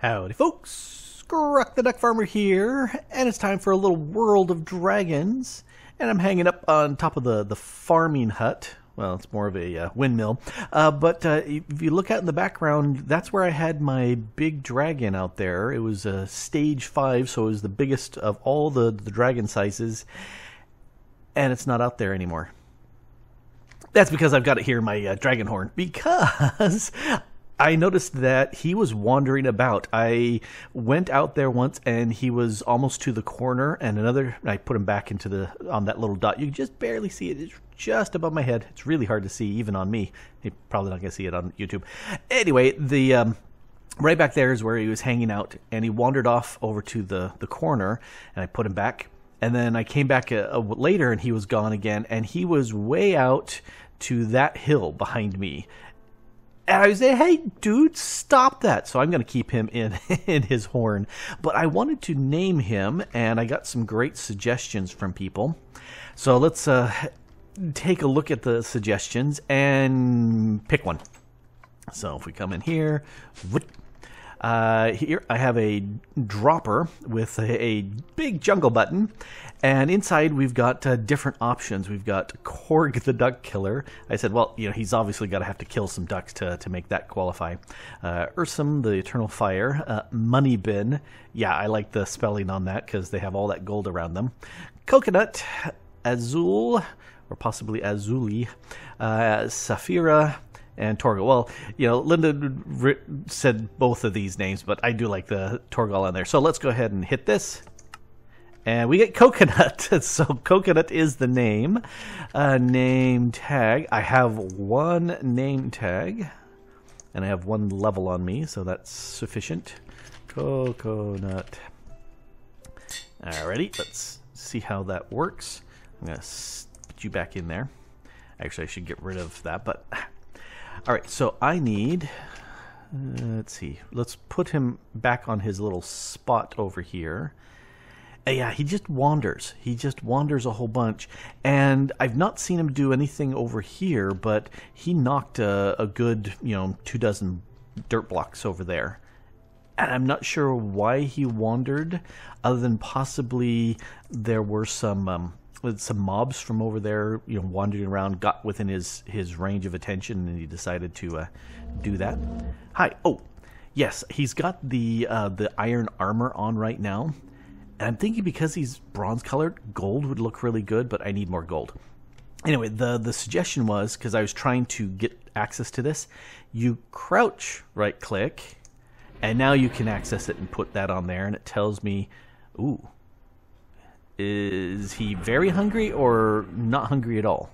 Howdy folks, Grok the DuckFarmer here, and it's time for a little World of Dragons, and I'm hanging up on top of the farming hut. Well, it's more of a windmill, but if you look out in the background, that's where I had my big dragon out there. It was stage 5, so it was the biggest of all the dragon sizes, and it's not out there anymore. That's because I've got it here in my dragon horn, because I noticed that he was wandering about. I went out there once and he was almost to the corner, and I put him back into on that little dot. You can just barely see it. It's just above my head. It's really hard to see even on me. You're probably not going to see it on YouTube. Anyway, right back there is where he was hanging out, and he wandered off over to the corner, and I put him back. And then I came back later and he was gone again, and he was way out to that hill behind me. And I say, hey, dude, stop that. So I'm going to keep him in his horn. But I wanted to name him, and I got some great suggestions from people. So let's take a look at the suggestions and pick one. So if we come in here, here I have a dropper with a big jungle button, and inside we've got different options. We've got Korg the duck killer. I said, well, you know, he's obviously got to have to kill some ducks to make that qualify. Ursum the eternal fire. Money bin. Yeah, I like the spelling on that because they have all that gold around them. Coconut. Azul, or possibly Azuli. Safira. And Torgal. Well, you know, Linda said both of these names, but I do like the Torgal on there. So let's go ahead and hit this. And we get Coconut. So Coconut is the name. Name tag. I have one name tag. And I have one level on me, so that's sufficient. Coconut. Alrighty, let's see how that works. I'm going to put you back in there. Actually, I should get rid of that, but... Alright, so I need, let's see, let's put him back on his little spot over here. Yeah, he just wanders. He just wanders a whole bunch. And I've not seen him do anything over here, but he knocked a good, 24 dirt blocks over there. And I'm not sure why he wandered, other than possibly there were some mobs from over there, wandering around, got within his range of attention, and he decided to do that. Hi. Oh, yes, he's got the iron armor on right now, and I'm thinking because he's bronze colored, gold would look really good, but I need more gold. Anyway, the suggestion was, because I was trying to get access to this, you crouch right click, and now you can access it and put that on there, and it tells me, ooh, is he very hungry or not hungry at all?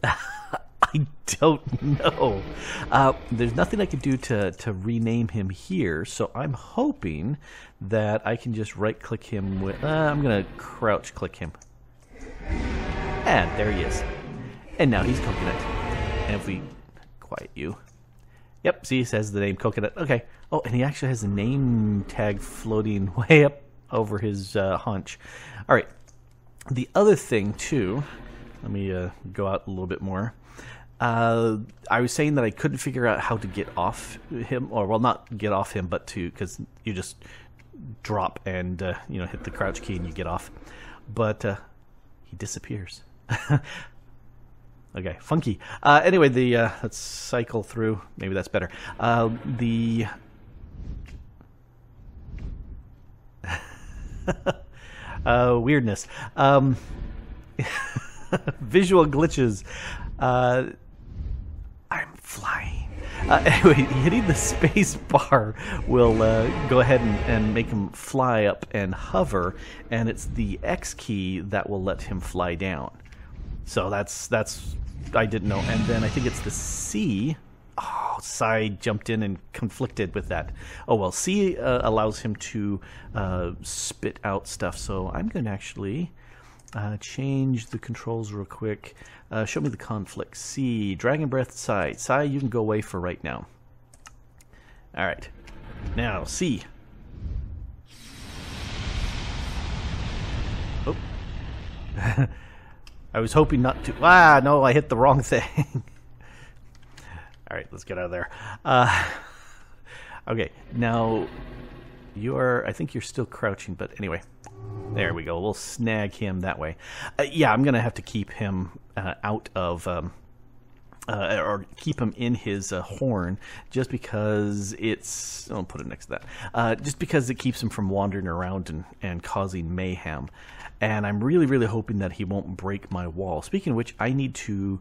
I don't know. There's nothing I can do to rename him here, so I'm hoping that I can just right-click him with... I'm going to crouch-click him. And there he is. And now he's Coconut. And if we quiet you... Yep, see, it says the name Coconut. Okay. Oh, and he actually has a name tag floating way up over his haunch. All right. The other thing too, let me go out a little bit more. I was saying that I couldn't figure out how to get off him, or well, not get off him, but because you just drop and hit the crouch key and you get off. But he disappears. Okay, funky. Anyway, let's cycle through. Maybe that's better. Weirdness. Visual glitches. I'm flying. Anyway, hitting the space bar will go ahead and make him fly up and hover, and it's the X key that will let him fly down. So that's I didn't know. And then I think it's the C. Oh, Sai jumped in and conflicted with that. Oh, well, C allows him to spit out stuff. So I'm going to actually change the controls real quick. Show me the conflict. C, Dragon Breath, Sai. Sai, you can go away for right now. All right. Now, C. Oh. I was hoping not to. Ah, no, I hit the wrong thing. All right, let's get out of there. Okay, now you are, I think you're still crouching, but anyway. There we go. We'll snag him that way. Yeah, I'm going to have to keep him out of, or keep him in his horn, just because it's, I'll put it next to that, just because it keeps him from wandering around and causing mayhem. And I'm really, really hoping that he won't break my wall. Speaking of which, I need to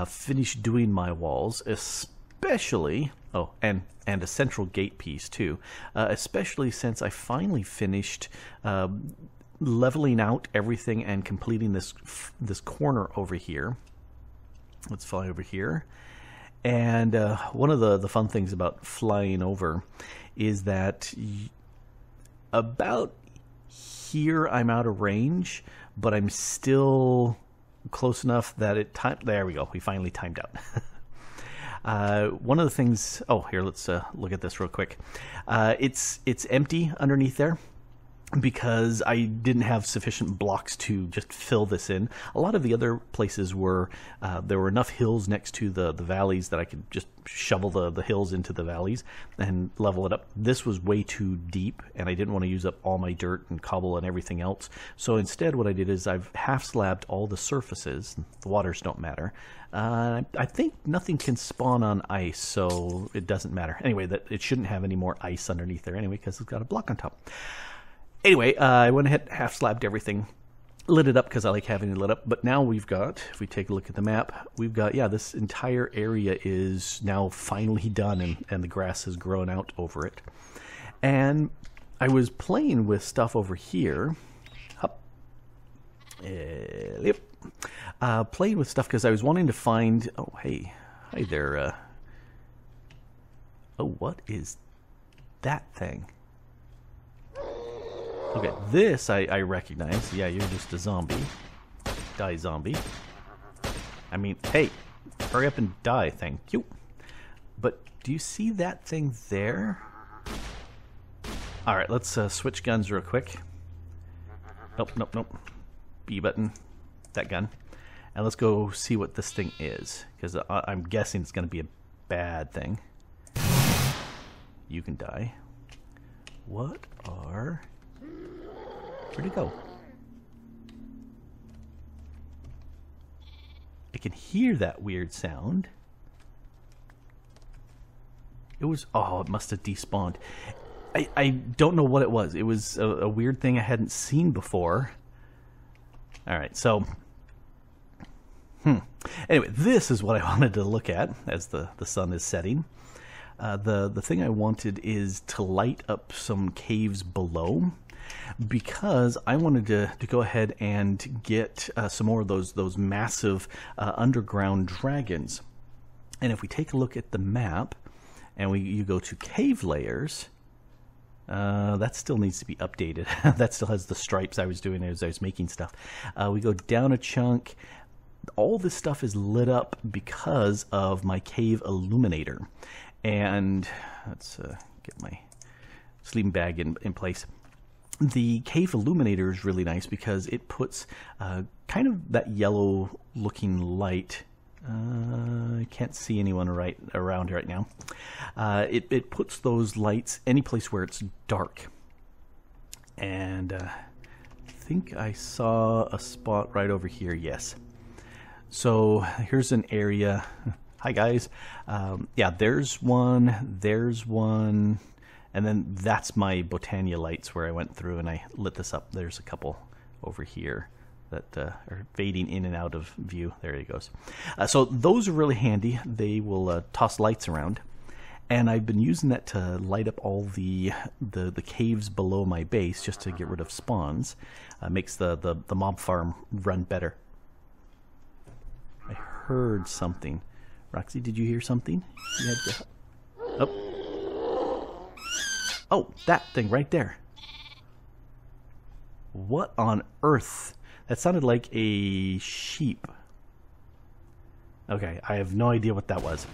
finish doing my walls, especially, oh, and a central gate piece too, especially since I finally finished leveling out everything and completing this corner over here. Let's fly over here. And one of the fun things about flying over is that about here I'm out of range, but I'm still close enough that it there we go, we finally timed out. One of the things, oh, here, let's look at this real quick. It's empty underneath there because I didn't have sufficient blocks to just fill this in. A lot of the other places were, there were enough hills next to the valleys that I could just shovel the hills into the valleys and level it up. This was way too deep, and I didn't want to use up all my dirt and cobble and everything else. So instead what I did is I've half-slabbed all the surfaces. The waters don't matter. I think nothing can spawn on ice, so it doesn't matter. Anyway, that it shouldn't have any more ice underneath there anyway, because it's got a block on top. Anyway, I went ahead, half-slabbed everything, lit it up because I like having it lit up. But now we've got, if we take a look at the map, we've got, yeah, this entire area is now finally done, and the grass has grown out over it. And I was playing with stuff over here. Hup. Yep. Playing with stuff because I was wanting to find, oh, hey, hi there. Oh, what is that thing? Okay, this I recognize. Yeah, you're just a zombie. Die, zombie. I mean, hey, hurry up and die, thank you. But do you see that thing there? Alright, let's switch guns real quick. Nope, nope, nope. B button. That gun. And let's go see what this thing is. Because I'm guessing it's going to be a bad thing. You can die. What are... Where'd it go? I can hear that weird sound. It was... Oh, it must have despawned. I don't know what it was. It was a weird thing I hadn't seen before. Alright, so... Anyway, this is what I wanted to look at as the sun is setting. The thing I wanted is to light up some caves below, because I wanted to go ahead and get some more of those massive underground dragons. And if we take a look at the map, and you go to cave layers, that still needs to be updated. That still has the stripes I was doing as I was making stuff. We go down a chunk. All this stuff is lit up because of my cave illuminator. And let's get my sleeping bag in place. The cave illuminator is really nice because it puts kind of that yellow looking light. I can't see anyone right around right now. It puts those lights any place where it's dark. And I think I saw a spot right over here, yes. So here's an area. Hi guys. Yeah, there's one, and then that's my Botania lights where I went through and I lit this up. There's a couple over here that are fading in and out of view. There it goes. So those are really handy. They will toss lights around. And I've been using that to light up all the caves below my base just to get rid of spawns. Makes the mob farm run better. I heard something. Roxy, did you hear something? You had to... Oh. Oh, that thing right there. What on earth? That sounded like a sheep. Okay, I have no idea what that was.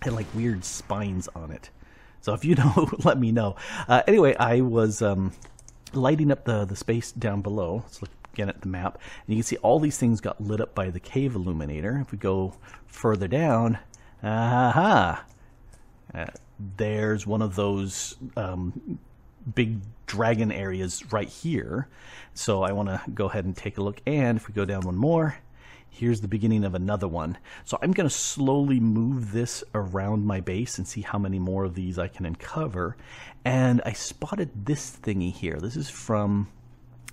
It had like weird spines on it. So if you know, let me know. Anyway, I was lighting up the space down below. Let's look again at the map. And you can see all these things got lit up by the cave illuminator. If we go further down, aha! there's one of those big dragon areas right here. So I want to go ahead and take a look. And if we go down one more, here's the beginning of another one. So I'm going to slowly move this around my base and see how many more of these I can uncover. And I spotted this thingy here. This is from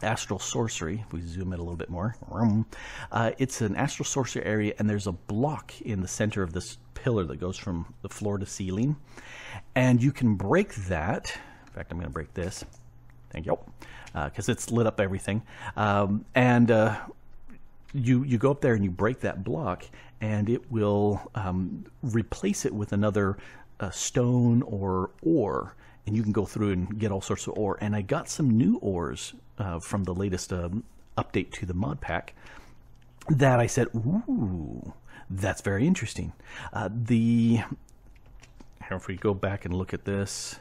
Astral Sorcery. If we zoom in a little bit more, it's an Astral Sorcery area, and there's a block in the center of this pillar that goes from the floor to ceiling, and you can break that. In fact, I'm going to break this. Thank you, because it's lit up everything. You go up there and you break that block, and it will replace it with another stone or ore, and you can go through and get all sorts of ore. And I got some new ores from the latest update to the mod pack that I said, ooh, that's very interesting. If we go back and look at this,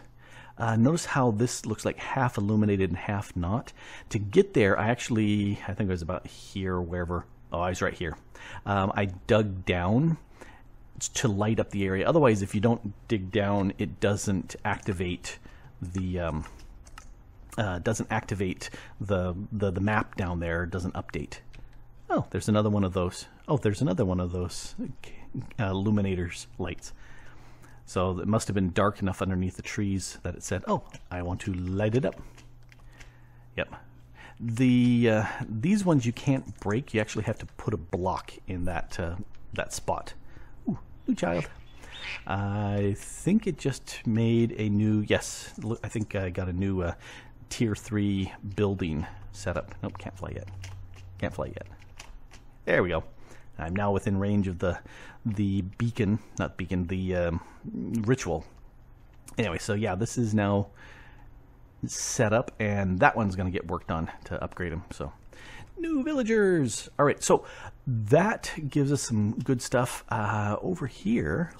notice how this looks like half illuminated and half not. To get there, I think it was about here, wherever. Oh, I was right here. I dug down to light up the area. Otherwise, if you don't dig down, it doesn't activate the map down there. It doesn't update. Oh, there's another one of those. Oh, there's another one of those illuminators lights. So it must have been dark enough underneath the trees that it said, oh, I want to light it up. Yep. These ones you can't break. You actually have to put a block in that spot. Ooh, new child. I think it just made a new, yes, I think I got a new tier 3 building setup. Nope, can't fly yet. Can't fly yet. There we go. I'm now within range of the beacon, not beacon, the ritual. Anyway, so yeah, this is now set up, and that one's going to get worked on to upgrade them. So, new villagers. All right, so that gives us some good stuff. Over here,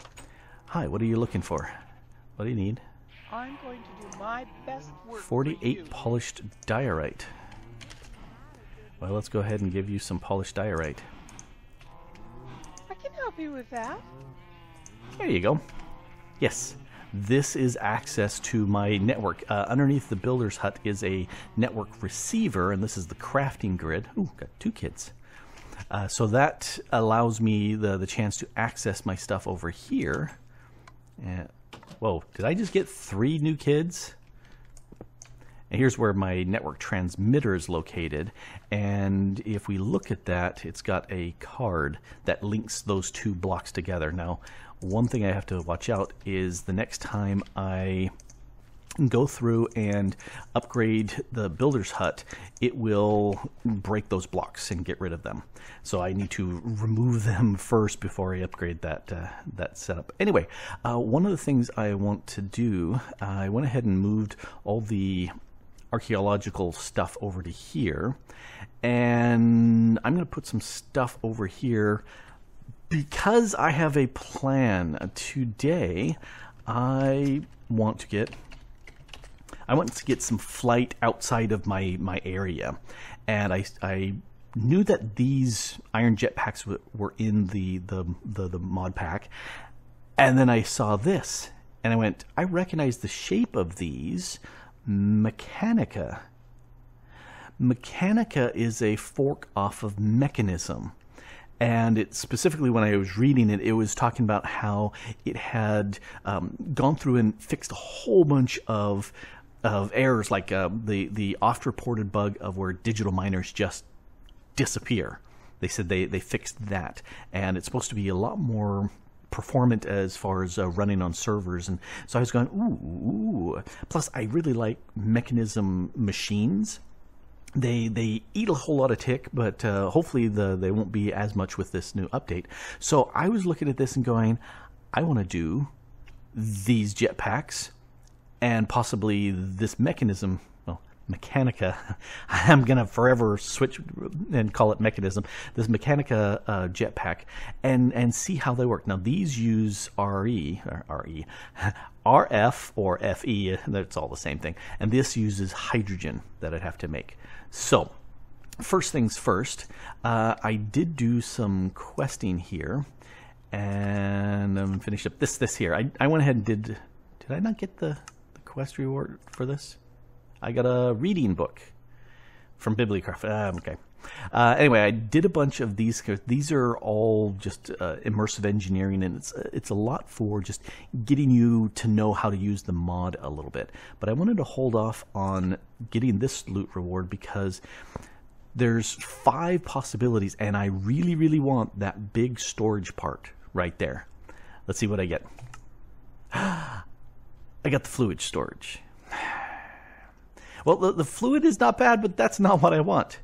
hi, what are you looking for? What do you need? I'm going to do my best work. 48 polished diorite. Well, let's go ahead and give you some polished diorite. I can help you with that. There you go. Yes, this is access to my network. Underneath the builder's hut is a network receiver, and this is the crafting grid. Ooh, got 2 kids. So that allows me the chance to access my stuff over here. Whoa, did I just get 3 new kids? And here's where my network transmitter is located, and if we look at that, it's got a card that links those 2 blocks together. Now, one thing I have to watch out is the next time I go through and upgrade the builder's hut, it will break those blocks and get rid of them. So I need to remove them first before I upgrade that setup. Anyway, one of the things I want to do, I went ahead and moved all the archaeological stuff over to here, and I'm going to put some stuff over here because I have a plan today. I want to get some flight outside of my area, and I knew that these iron jetpacks were in the mod pack, and then I saw this and I went, I recognize the shape of these. Mechanica. Mechanica is a fork off of mechanism, and it specifically, when I was reading it, it was talking about how it had gone through and fixed a whole bunch of errors, like the oft-reported bug of where digital miners just disappear. They said they fixed that, and it's supposed to be a lot more performant as far as running on servers. And so I was going, ooh. Plus, I really like mechanism machines. They eat a whole lot of tick, but hopefully they won't be as much with this new update. So I was looking at this and going, I want to do these jetpacks and possibly this mechanism. Mechanica. I'm gonna forever switch and call it mechanism. This Mechanica jetpack, and see how they work. Now these use RF or FE. That's all the same thing. And this uses hydrogen that I'd have to make. So first things first, I did do some questing here, and I'm finished up this here. I went ahead and did did I not get the quest reward for this? I got a reading book from Bibliocraft. Okay. Anyway, I did a bunch of these. These are all just immersive engineering, and it's a lot for just getting you to know how to use the mod a little bit. But I wanted to hold off on getting this loot reward because there's 5 possibilities, and I really, really want that big storage part right there. Let's see what I get. I got the fluid storage. Well, the fluid is not bad, but that's not what I want.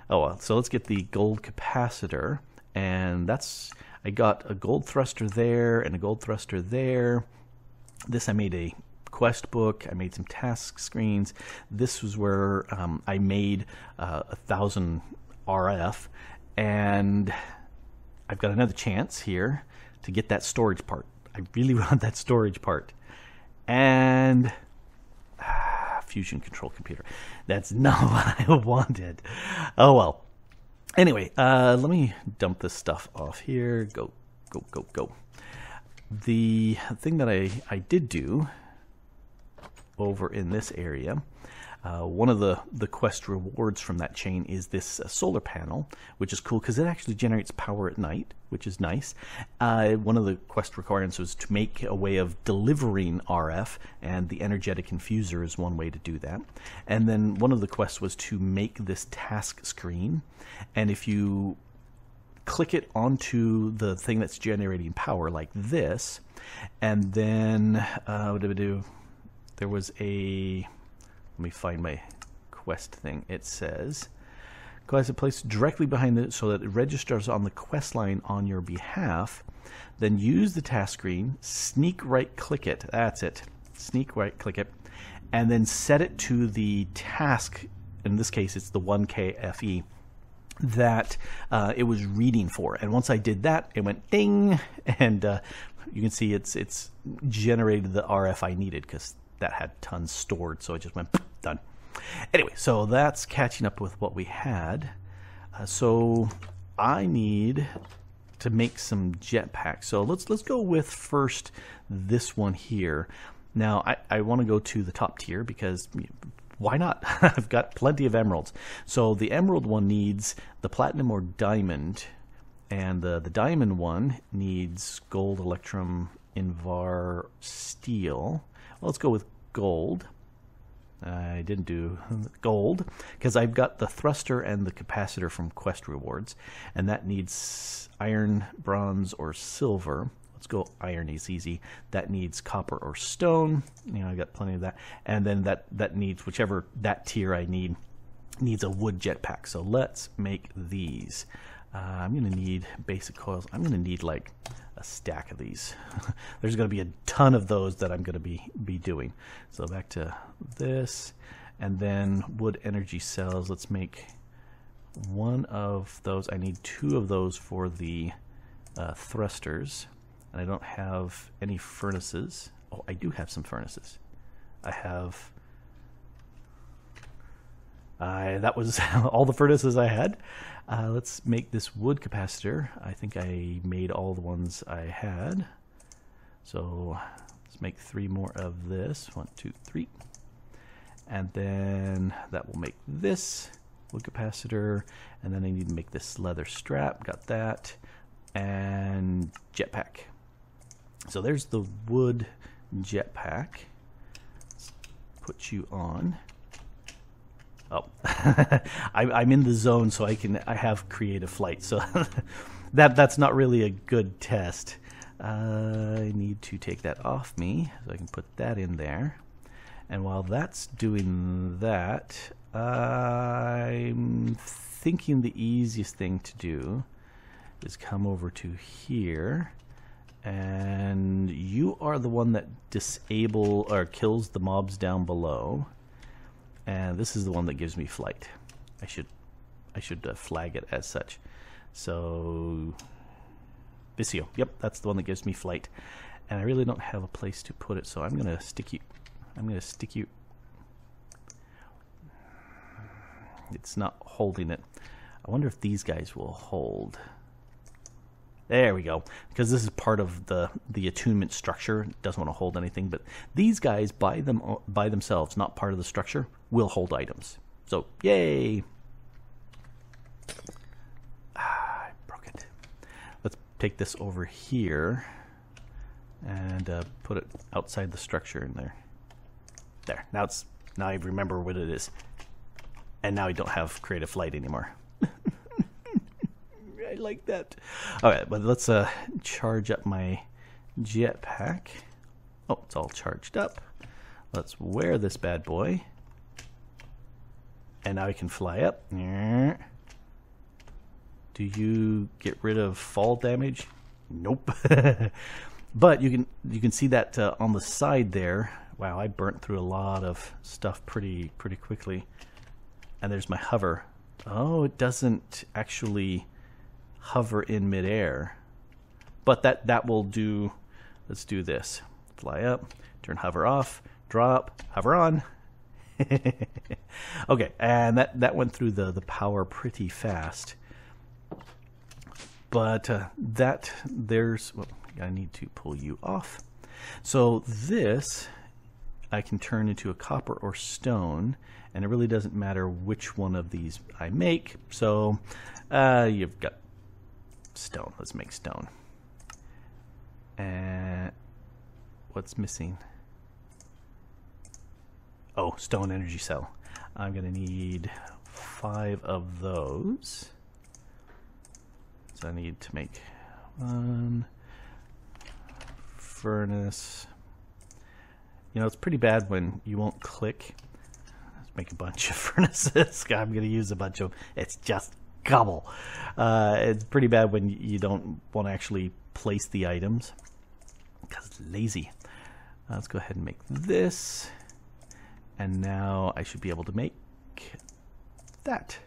Oh, well, so let's get the gold capacitor, and that's, I got a gold thruster there and a gold thruster there. This, I made a quest book, I made some task screens. This was where I made 1,000 RF, and I've got another chance here to get that storage part. I really want that storage part. And fusion control computer. That's not what I wanted. Oh well. Anyway, let me dump this stuff off here. Go. The thing that I did do over in this area, one of the quest rewards from that chain is this solar panel, which is cool because it actually generates power at night, which is nice. One of the quest requirements was to make a way of delivering RF, and the energetic infuser is one way to do that. And then one of the quests was to make this task screen, and if you click it onto the thing that's generating power like this, and then what did we do? There was a, let me find my quest thing. It says, quest is placed directly behind it so that it registers on the quest line on your behalf. Then use the task screen, sneak right click it. That's it. Sneak right click it. And then set it to the task. In this case, it's the 1K FE that it was reading for. And once I did that, it went ding. And you can see it's generated the RF I needed because that had tons stored. So it just went done. Anyway, so that's catching up with what we had. So I need to make some jetpacks. So let's go with first this one here. Now I want to go to the top tier because why not? I've got plenty of emeralds. So the emerald one needs the platinum or diamond, and the diamond one needs gold, electrum, invar, steel. Well, let's go with gold. I didn't do gold because I've got the thruster and the capacitor from quest rewards, and that needs iron, bronze, or silver. Let's go iron is easy. That needs copper or stone. You know, I got plenty of that. And then that needs whichever that tier I need needs a wood jetpack. So let's make these. I'm going to need basic coils. I'm going to need like a stack of these. There's going to be a ton of those that I'm going to be doing. So back to this, and then wood energy cells. Let's make one of those. I need 2 of those for the thrusters, and I don't have any furnaces. Oh, I do have some furnaces. I have. That was all the furnaces I had. Let's make this wood capacitor. I think I made all the ones I had. So let's make 3 more of this. 1, 2, 3. And then that will make this wood capacitor. And then I need to make this leather strap. Got that. And jetpack. So there's the wood jetpack. Let's put you on. Oh, I'm in the zone, so I have creative flight. So that's not really a good test. I need to take that off me, so I can put that in there. And while that's doing that, I'm thinking the easiest thing to do is come over to here, and you are the one that disables or kills the mobs down below. And this is the one that gives me flight. I should flag it as such. So Visio, yep, that's the one that gives me flight. And I really don't have a place to put it, so I'm gonna stick you. It's not holding it. I wonder if these guys will hold. There we go. Because this is part of the attunement structure. It doesn't want to hold anything, but these guys by themselves, not part of the structure, will hold items. So, yay! I broke it. Let's take this over here and put it outside the structure in there. There. Now I remember what it is. And now I don't have creative flight anymore. I like that. Alright, but let's charge up my jetpack. Oh, it's all charged up. Let's wear this bad boy. And now I can fly up. Do you get rid of fall damage? Nope. But you can see that on the side there. Wow, I burnt through a lot of stuff pretty quickly. And there's my hover. Oh, it doesn't actually hover in midair. But that will do. Let's do this. Fly up, turn hover off, drop, hover on. Okay, and that went through the power pretty fast. But there's, well, I need to pull you off. So this I can turn into a copper or stone, and it really doesn't matter which one of these I make. So you've got stone. Let's make stone. And what's missing? Oh, stone energy cell. I'm going to need 5 of those. So I need to make 1 furnace. You know, it's pretty bad when you won't click. Let's make a bunch of furnaces. I'm going to use a bunch of them. It's just gobble. It's pretty bad when you don't want to actually place the items because it's lazy. Let's go ahead and make this. And now I should be able to make that.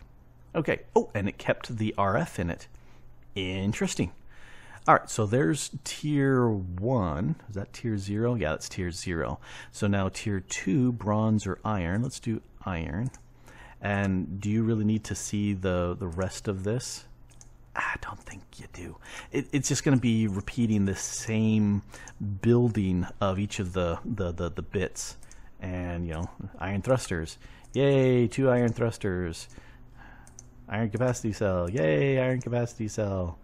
Okay. Oh, and it kept the RF in it. Interesting. All right, so there's tier 1. Is that tier 0? Yeah, that's tier 0. So now tier 2, bronze or iron. Let's do iron. And do you really need to see the rest of this? I don't think you do. It's just going to be repeating the same building of each of the bits. And, you know, iron thrusters. Yay, 2 iron thrusters. Iron capacity cell. Yay, iron capacity cell.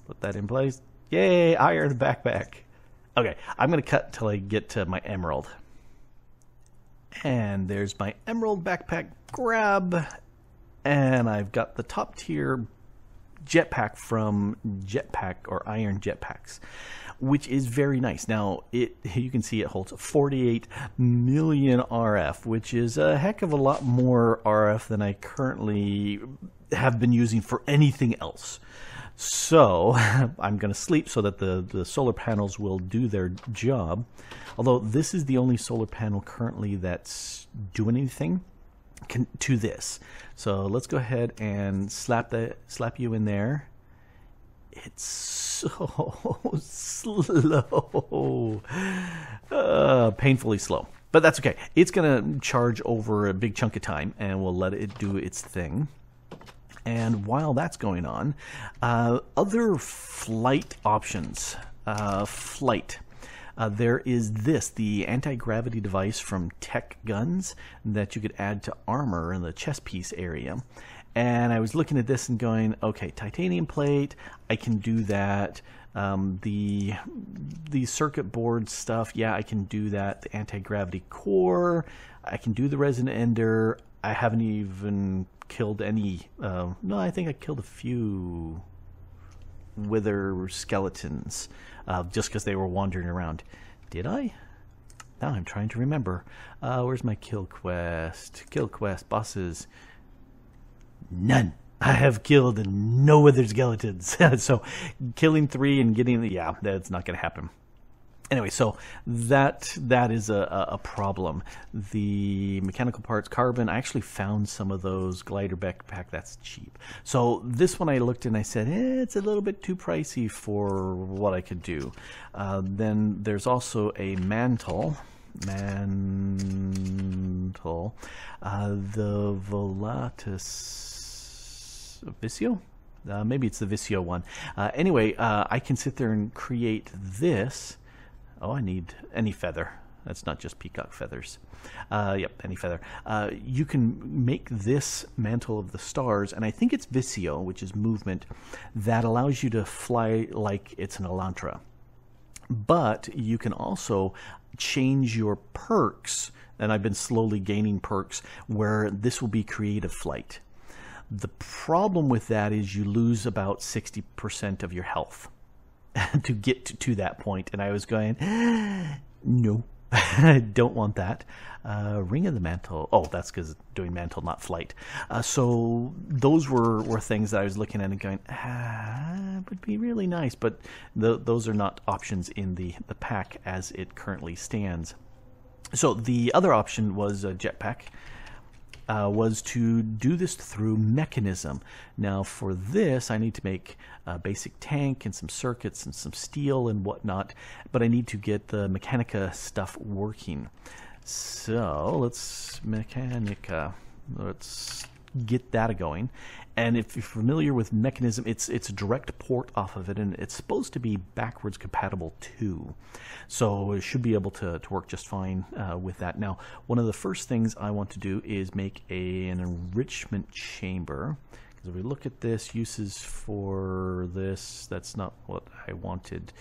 Put that in place. Yay, iron backpack. Okay, I'm going to cut till I get to my emerald. And there's my emerald backpack grab. And I've got the top tier jetpack from Jetpack or Iron Jetpacks, which is very nice. Now, you can see it holds 48 million RF, which is a heck of a lot more RF than I currently have been using for anything else. So I'm going to sleep so that the solar panels will do their job. Although this is the only solar panel currently that's doing anything to this. So let's go ahead and slap you in there. It's so slow. Painfully slow. But that's okay. It's going to charge over a big chunk of time, and we'll let it do its thing. And while that's going on, other flight options. There is the anti-gravity device from Tech Guns that you could add to armor in the chest piece area. And I was looking at this and going, okay, titanium plate, I can do that. The circuit board stuff, yeah, I can do that. The anti-gravity core, I can do the resin ender. I haven't even killed any. No, I think I killed a few wither skeletons just because they were wandering around. Did I? Now I'm trying to remember. Where's my kill quest? Kill quest bosses. None. I have killed no wither skeletons. So killing 3 and getting, yeah, that's not going to happen. Anyway, so that is a problem. The mechanical parts, carbon, I actually found some of those glider backpack. That's cheap. So this one I looked and I said, it's a little bit too pricey for what I could do. Then there's also a mantle. The Volatus Visio? Maybe it's the Visio one. Anyway, I can sit there and create this. Oh, I need any feather. That's not just peacock feathers. Yep, any feather. You can make this mantle of the stars, and I think it's Visio, which is movement, that allows you to fly like it's an Elantra. But you can also change your perks, and I've been slowly gaining perks, where this will be creative flight. The problem with that is you lose about 60% of your health to get to that point, and I was going, no. I don't want that. Ring of the Mantle. Oh, that's because doing mantle, not flight. So those were things that I was looking at and going, it would be really nice, but those are not options in the pack as it currently stands. So the other option was a jetpack. Was to do this through mechanism. Now for this I need to make a basic tank and some circuits and some steel and whatnot, but I need to get the Mechanica stuff working. So let's get that going. And if you're familiar with mechanism, it's a direct port off of it, and it's supposed to be backwards compatible too. So it should be able to work just fine with that. Now, one of the first things I want to do is make an enrichment chamber. Because if we look at this, uses for this, that's not what I wanted.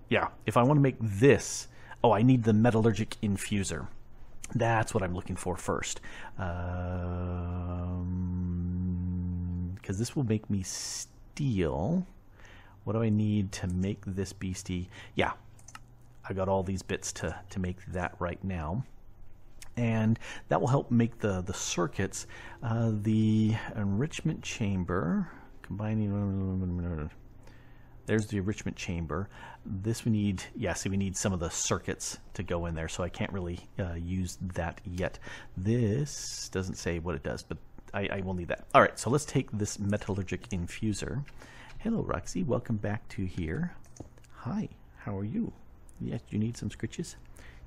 Yeah, if I want to make this, oh, I need the metallurgic infuser. That's what I'm looking for first. Because this will make me steel. What do I need to make this beastie? Yeah, I got all these bits to make that right now. And that will help make the circuits. The enrichment chamber, combining... There's the enrichment chamber. This we need, yeah, see we need some of the circuits to go in there, so I can't really use that yet. This doesn't say what it does, but I will need that. All right, so let's take this metallurgic infuser. Hello, Roxy, welcome back to here. Hi, how are you? Yes, you need some scritches?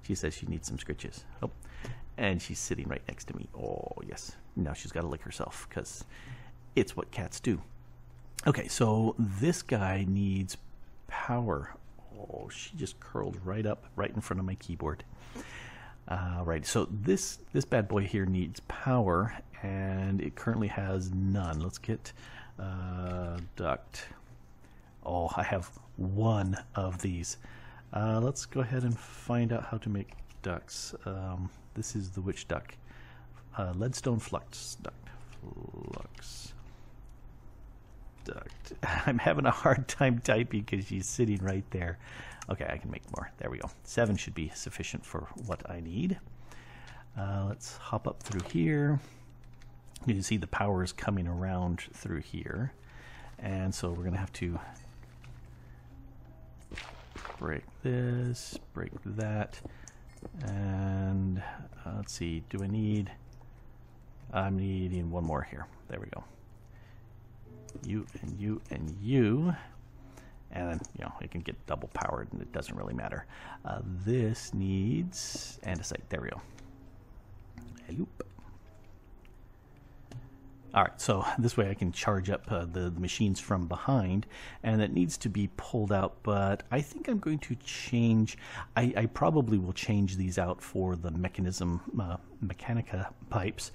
She says she needs some scritches. Oh, and she's sitting right next to me. Oh, yes. Now she's got to lick herself, because it's what cats do. Okay, so this guy needs power. Oh, she just curled right up right in front of my keyboard. Right, so this bad boy here needs power, and it currently has none. Let's get duct. Oh, I have one of these. Let's go ahead and find out how to make ducts. This is the witch duck. Leadstone flux duct. Flux. Duct. I'm having a hard time typing because she's sitting right there. Okay, I can make more. There we go. 7 should be sufficient for what I need. Let's hop up through here. You can see the power is coming around through here. And so we're going to have to break this, break that. And let's see, do I need... I'm needing one more here. There we go. You and you and you, and then it can get double powered and it doesn't really matter. This needs andesite. There we go. Hello. Alright, so this way I can charge up the machines from behind, and it needs to be pulled out, but I think I'm going to change, I probably will change these out for the Mechanica pipes,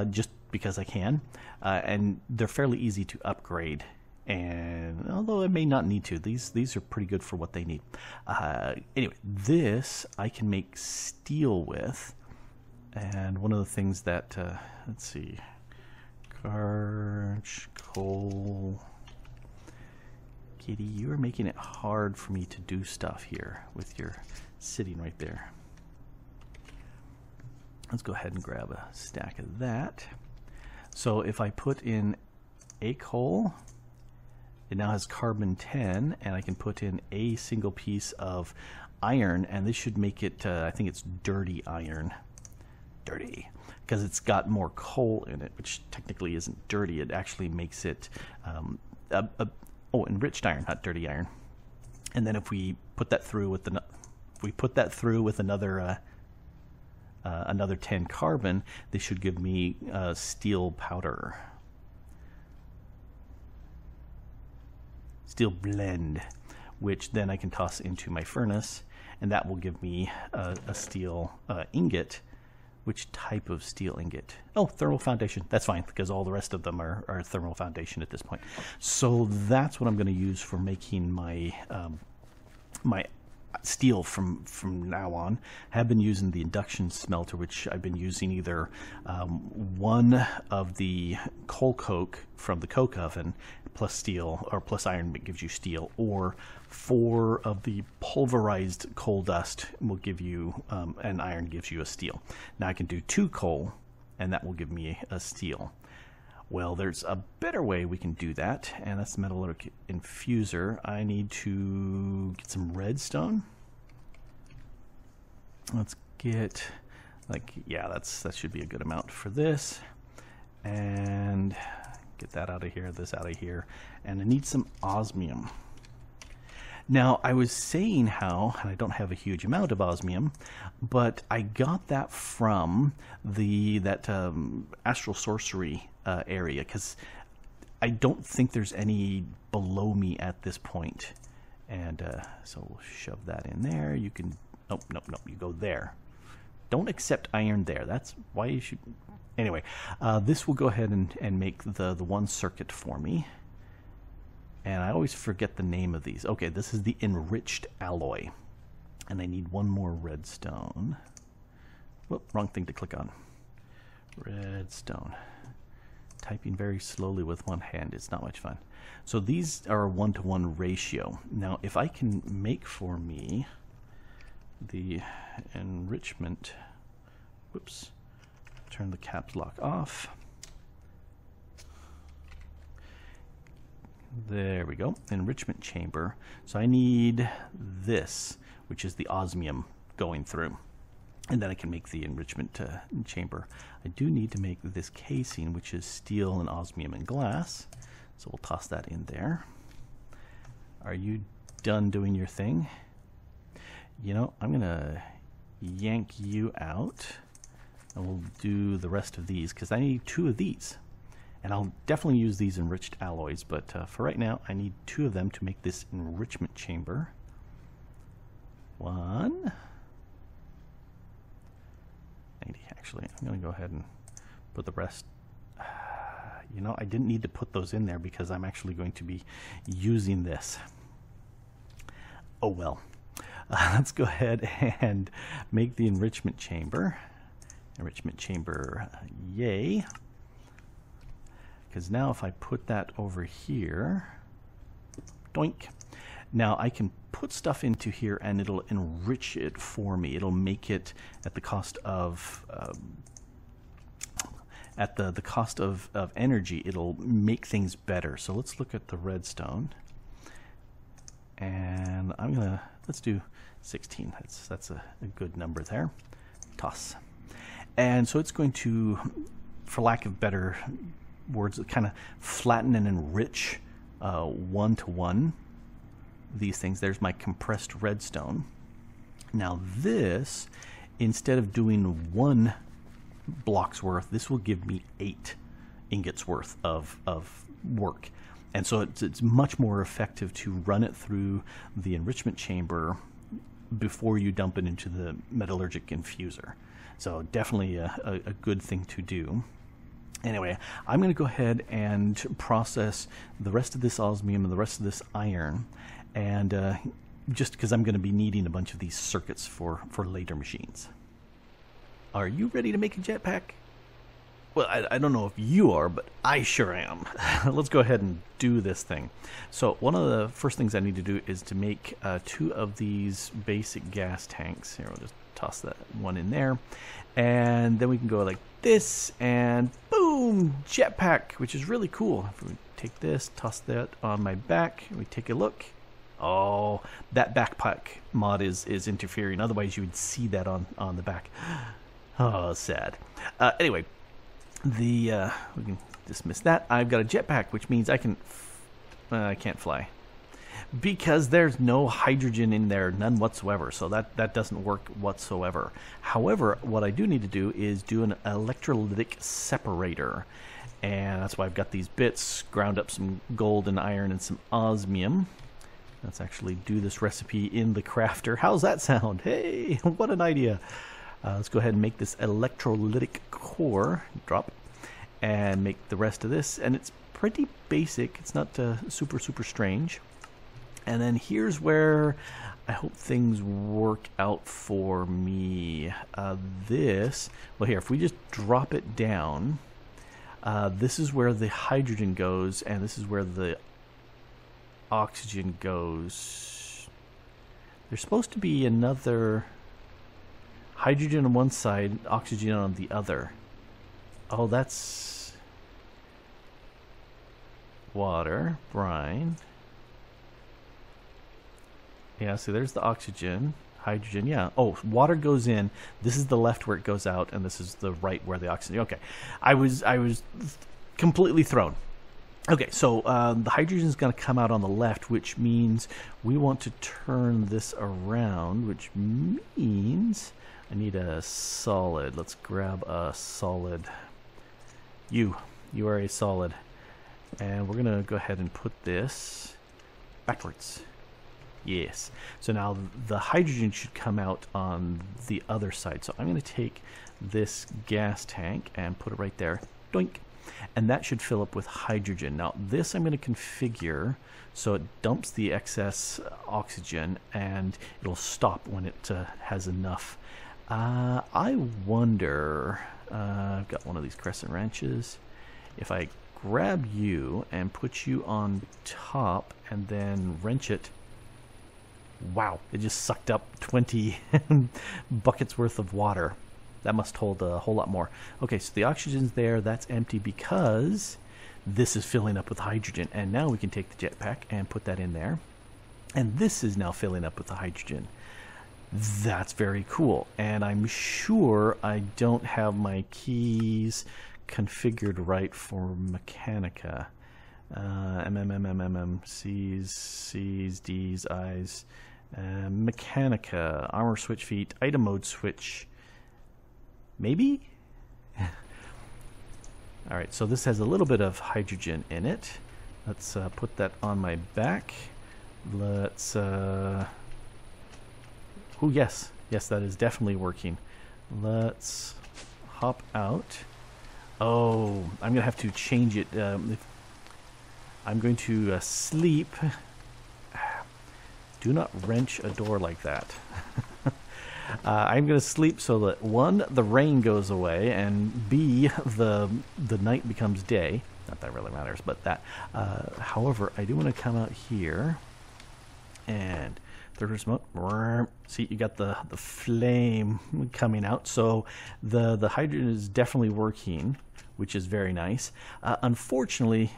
just because I can, and they're fairly easy to upgrade, and although I may not need to, these are pretty good for what they need. Anyway, this I can make steel with, and one of the things that, let's see, coal. Kitty, you are making it hard for me to do stuff here with your sitting right there. Let's go ahead and grab a stack of that. So if I put in a coal, it now has carbon 10, and I can put in a single piece of iron, and this should make it, I think it's dirty iron. Dirty. Because it's got more coal in it, which technically isn't dirty. It actually makes it enriched iron, not dirty iron. And then if we put that through with another 10 carbon, they should give me steel powder. steel blend, which then I can toss into my furnace, and that will give me a steel ingot. Which type of steel ingot? Oh, thermal foundation. That's fine, because all the rest of them are thermal foundation at this point. So that's what I'm going to use for making my my steel from now on. I have been using the induction smelter, which I've been using either one of the coal coke from the coke oven plus steel, or plus iron that gives you steel, or 4 of the pulverized coal dust will give you, and iron gives you a steel. Now I can do 2 coal, and that will give me a steel. Well, there's a better way we can do that, and that's the metallurgic infuser. I need to get some redstone. Let's get, like, yeah, that should be a good amount for this. And get that out of here, this out of here. And I need some osmium. Now, I was saying how, and I don't have a huge amount of osmium, but I got that from that astral sorcery area, because I don't think there's any below me at this point. And so we'll shove that in there. You can, nope, you go there. Don't accept iron there. That's why you should. Anyway, this will go ahead and make the one circuit for me. And I always forget the name of these. Okay, this is the enriched alloy. And I need 1 more redstone. Whoop, wrong thing to click on. Redstone. Typing very slowly with one hand is not much fun. So these are a 1-to-1 ratio. Now, if I can make for me the enrichment, whoops, turn the caps lock off. There we go, enrichment chamber. So I need this, which is the osmium going through. And then I can make the enrichment chamber. I do need to make this casing, which is steel and osmium and glass. So we'll toss that in there. Are you done doing your thing? You know, I'm gonna yank you out, and we'll do the rest of these, because I need 2 of these. And I'll definitely use these enriched alloys, but for right now, I need 2 of them to make this enrichment chamber. 1. Actually, I'm going to go ahead and put the rest. You know, I didn't need to put those in there because I'm actually going to be using this. Oh well. Let's go ahead and make the enrichment chamber. Enrichment chamber, yay. Because now if I put that over here, doink. Now I can put stuff into here and it'll enrich it for me. It'll make it at the cost of the cost of energy. It'll make things better. So let's look at the redstone. And I'm gonna, let's do 16. That's a good number there. Toss. And so it's going to, for lack of better words, kind of flatten and enrich 1-to-1 these things. There's my compressed redstone. Now this, instead of doing 1 block's worth, this will give me 8 ingots worth of work. And so it's much more effective to run it through the enrichment chamber before you dump it into the metallurgic infuser. So definitely a good thing to do. Anyway, I'm going to go ahead and process the rest of this osmium and the rest of this iron, and just because I'm going to be needing a bunch of these circuits for later machines. Are you ready to make a jetpack? Well, I don't know if you are, but I sure am. Let's go ahead and do this thing. So one of the first things I need to do is to make 2 of these basic gas tanks. Here, I'll just toss that one in there. And then we can go like this, and boom, jetpack, which is really cool. If we take this, toss that on my back, and we take a look. Oh, that backpack mod is interfering. Otherwise, you would see that on the back. Oh, sad. Anyway, we can dismiss that. I've got a jetpack, which means I can't fly because there's no hydrogen in there, none whatsoever. So that doesn't work whatsoever. However, what I do need to do is do an electrolytic separator. And that's why I've got these bits, ground up some gold and iron and some osmium. Let's actually do this recipe in the crafter. How's that sound? Hey, what an idea. Let's go ahead and make this electrolytic core. Drop. And make the rest of this. And it's pretty basic. It's not super strange. And then here's where I hope things work out for me. Well here, if we just drop it down, this is where the hydrogen goes, and this is where the oxygen goes. There's supposed to be another hydrogen on one side, oxygen on the other. Oh, that's water, brine. Yeah, see, there's the oxygen, hydrogen, yeah. Oh, water goes in. This is the left where it goes out, and this is the right where the oxygen. Okay, I was completely thrown. Okay, so the hydrogen is going to come out on the left, which means we want to turn this around, which means I need a solid. Let's grab a solid. You are a solid. And we're going to go ahead and put this backwards. Yes. So now the hydrogen should come out on the other side. So I'm going to take this gas tank and put it right there. Doink. And that should fill up with hydrogen. Now this I'm going to configure so it dumps the excess oxygen and it'll stop when it has enough. I wonder, I've got one of these crescent wrenches. If I grab you and put you on top and then wrench it, wow, it just sucked up 20 buckets worth of water. That must hold a whole lot more. Okay, so the oxygen's there. That's empty because this is filling up with hydrogen. And now we can take the jetpack and put that in there. And this is now filling up with the hydrogen. That's very cool. And I'm sure I don't have my keys configured right for Mechanica. C's, D's, I's. Mechanica, armor switch feet, item mode switch. Maybe? Alright, so this has a little bit of hydrogen in it. Let's put that on my back. Let's... Oh, yes. Yes, that is definitely working. Let's hop out. Oh, I'm going to have to change it. I'm going to sleep. Do not wrench a door like that. I'm going to sleep so that 1, the rain goes away, and B, the night becomes day. Not that really matters, but that. However, I do want to come out here and there's smoke. See, you got the flame coming out. So the hydrogen is definitely working, which is very nice. Unfortunately,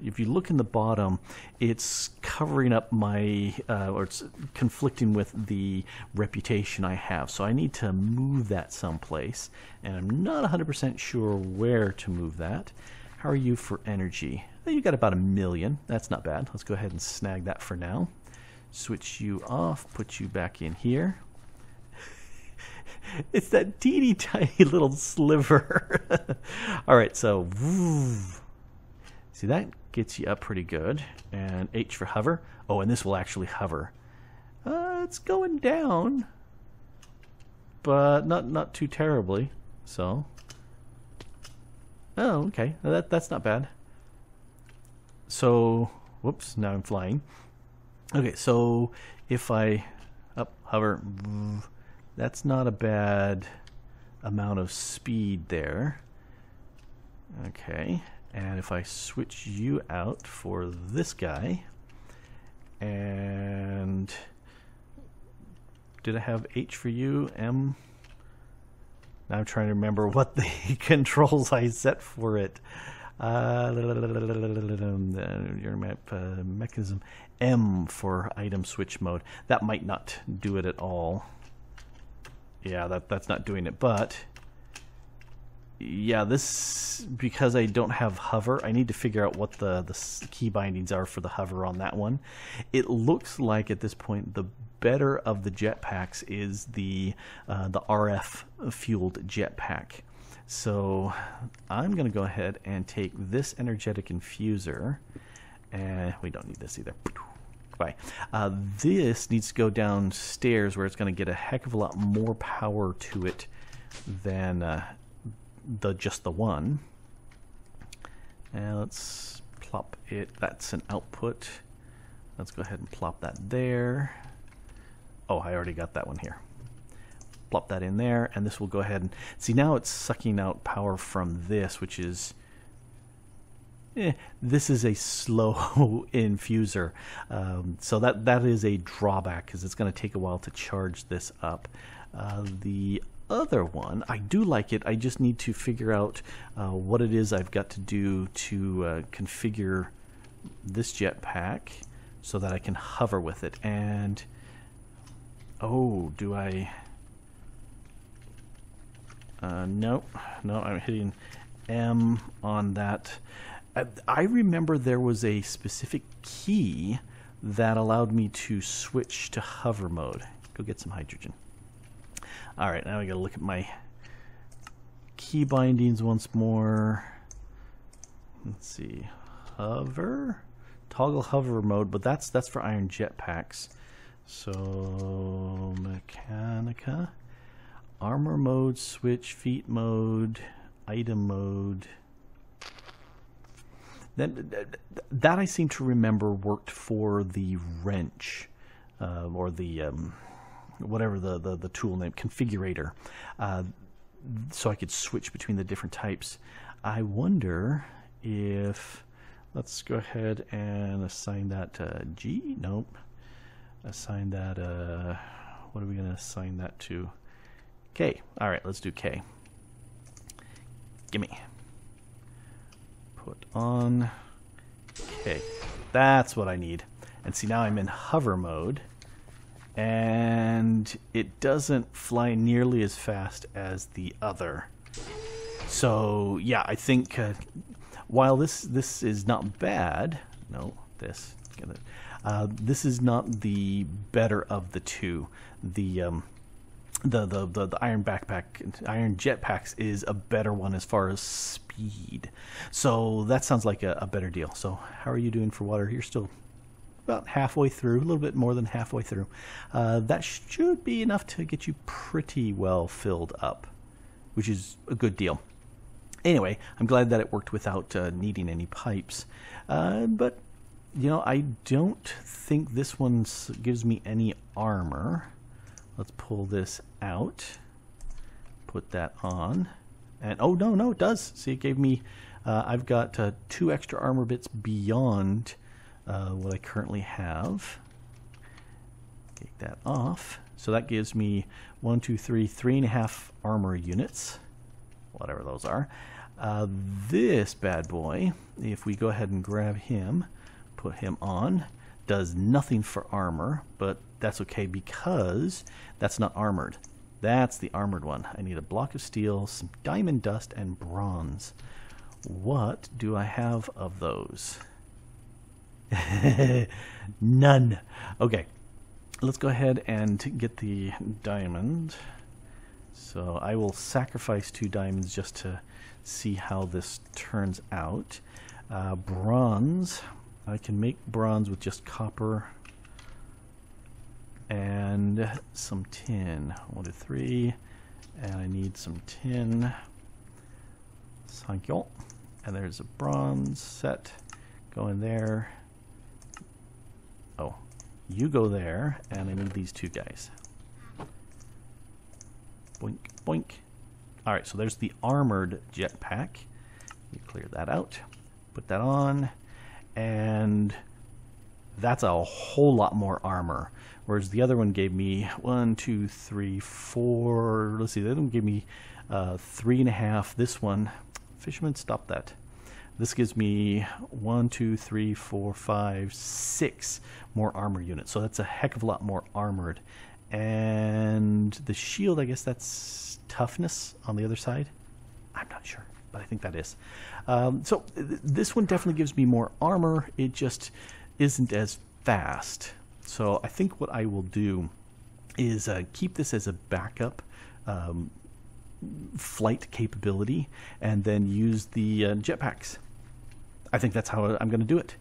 if you look in the bottom, it's covering up my, or it's conflicting with the reputation I have. So I need to move that someplace, and I'm not 100% sure where to move that. How are you for energy? You got about 1 million. That's not bad. Let's go ahead and snag that for now. Switch you off, put you back in here. It's that teeny tiny little sliver. All right, so see, that gets you up pretty good. And H for hover. Oh, and this will actually hover. It's going down, but not too terribly. So, oh, okay, that's not bad. So, whoops, now I'm flying. Okay, so if I hover. That's not a bad amount of speed there. Okay, and if I switch you out for this guy, and did I have H for you, M? Now I'm trying to remember what the controls I set for it. Your map mechanism, M for item switch mode. That might not do it at all. Yeah, that's not doing it, but yeah, this, because I don't have hover, I need to figure out what the key bindings are for the hover on that one. It looks like at this point the better of the jetpacks is the RF fueled jetpack. So I'm going to go ahead and take this energetic infuser, and we don't need this either. Goodbye. This needs to go downstairs where it's going to get a heck of a lot more power to it than just the one. And let's plop it. That's an output. Let's go ahead and plop that there. Oh, I already got that one here. Plop that in there, and this will go ahead and see, now it's sucking out power from this, which is this is a slow infuser, so that is a drawback, because it's going to take a while to charge this up. The other one, I do like it. I just need to figure out what it is I've got to do to configure this jetpack so that I can hover with it. And oh, do I? No, I'm hitting M on that. I remember there was a specific key that allowed me to switch to hover mode. Go get some hydrogen. All right, now I gotta look at my key bindings once more. Let's see, hover, toggle hover mode, but that's for iron jetpacks. So Mechanica, armor mode, switch, feet mode, item mode. That I seem to remember worked for the wrench, or the whatever the tool name, configurator, so I could switch between the different types. I wonder if, let's go ahead and assign that G. Nope. Assign that. What are we going to assign that to? K. All right, let's do K. Gimme. Put on K. That's what I need. And see, now I'm in hover mode, and it doesn't fly nearly as fast as the other. So yeah, I think while this is not bad, no, this is not the better of the two. The iron jetpacks is a better one as far as speed. So that sounds like a better deal. So how are you doing for water? You're still about halfway through, a little bit more than halfway through. That should be enough to get you pretty well filled up, which is a good deal. Anyway, I'm glad that it worked without needing any pipes. But, you know, I don't think this one gives me any armor. Let's pull this out, put that on, and oh, no, it does. See, it gave me, I've got 2 extra armor bits beyond what I currently have. Take that off. So that gives me 1, 2, 3, 3.5 armor units, whatever those are. This bad boy, if we go ahead and grab him, put him on, does nothing for armor, but that's okay because that's not armored. That's the armored one. I need a block of steel, some diamond dust, and bronze. What do I have of those? None. Okay, let's go ahead and get the diamond. So I will sacrifice 2 diamonds just to see how this turns out. Bronze. I can make bronze with just copper and some tin. 1, 2, 3, and I need some tin. Thank you. And there's a bronze set. Go in there. Oh, you go there, and I need these 2 guys. Boink, boink. All right, so there's the armored jetpack. You clear that out, put that on, and that's a whole lot more armor. Whereas the other one gave me 1, 2, 3, 4. Let's see, the other one gave me 3.5. This one, fisherman, stop that. This gives me 1, 2, 3, 4, 5, 6 more armor units. So that's a heck of a lot more armored. And the shield, I guess that's toughness on the other side. I'm not sure, but I think that is. So this one definitely gives me more armor. It just isn't as fast. So I think what I will do is keep this as a backup. flight capability and then use the jetpacks. I think that's how I'm going to do it.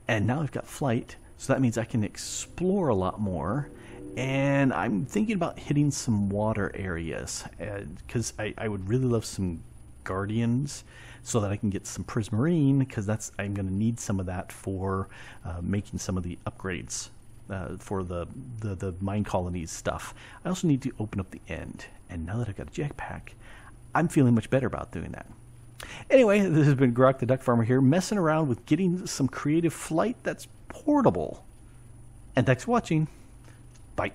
And now I've got flight, so that means I can explore a lot more. And I'm thinking about hitting some water areas because I would really love some guardians so that I can get some prismarine, because I'm going to need some of that for making some of the upgrades for the mine colonies stuff. I also need to open up the end, and now that I've got a jetpack, I'm feeling much better about doing that. Anyway, this has been Grok the Duck Farmer here, messing around with getting some creative flight that's portable. And thanks for watching. Bye.